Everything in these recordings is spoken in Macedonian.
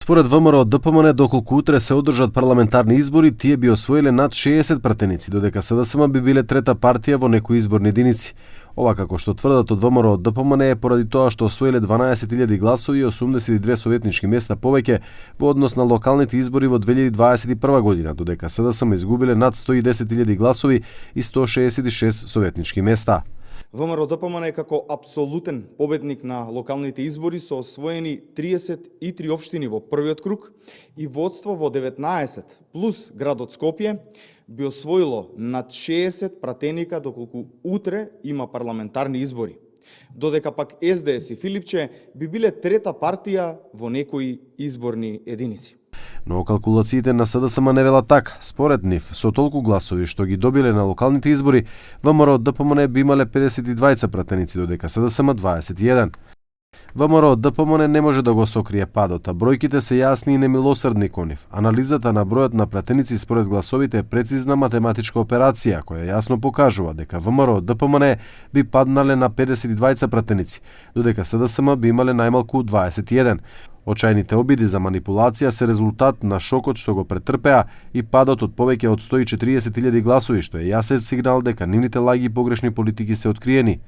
Според ВМРО ДПМН, доколку утре се одржат парламентарни избори, тие би освоиле над 60 пратеници, додека СДСМ би биле трета партија во некои изборни единици. Ова, како што тврдат од ВМРО ДПМН, е поради тоа што освоиле 12.000 гласови и 82 советнички места повеќе во однос на локалните избори во 2021 година, додека СДСМ изгубиле над 110.000 гласови и 166 советнички места. ВМРО ДПМН како апсолутен победник на локалните избори со освоени 33 општини во првиот круг и водство во 19 плюс градот Скопје би освоило над 60 пратеника доколку утре има парламентарни избори. Додека пак СДС и Филипче би биле трета партија во некои изборни единици. Но калкулациите на СДСМ не велат така. Според нив, со толку гласови што ги добиле на локалните избори, ВМРО ДПМН би имале 52 пратеници, додека СДСМ 21. ВМРО ДПМН не може да го сокрие падот, а бројките се јасни и немилосрдни кон нив. Анализата на бројот на пратеници според гласовите е прецизна математичка операција, која јасно покажува дека ВМРО ДПМН би паднале на 52 пратеници, додека СДСМ би имале најмалку 21. Очајните обиди за манипулација се резултат на шокот што го претрпеа и падот од повеќе од 140.000 гласови, што е јасен сигнал дека нивните лаги и погрешни политики се откриени.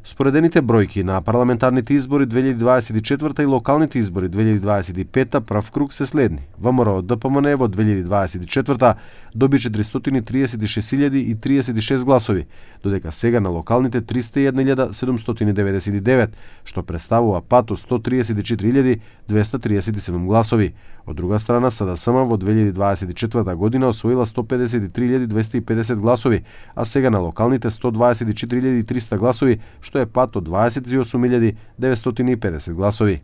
Споредените бројки на парламентарните избори 2024 и локалните избори 2025 прв круг се следни. ВМРО ДПМН во 2024 доби 436.036 гласови, додека сега на локалните 301.799, што представува пат од 134.237 гласови. Од друга страна, СДСМ во 2024 година освоила 153.250 гласови, а сега на локалните 124.300 гласови, што е пат од 28.950 гласови.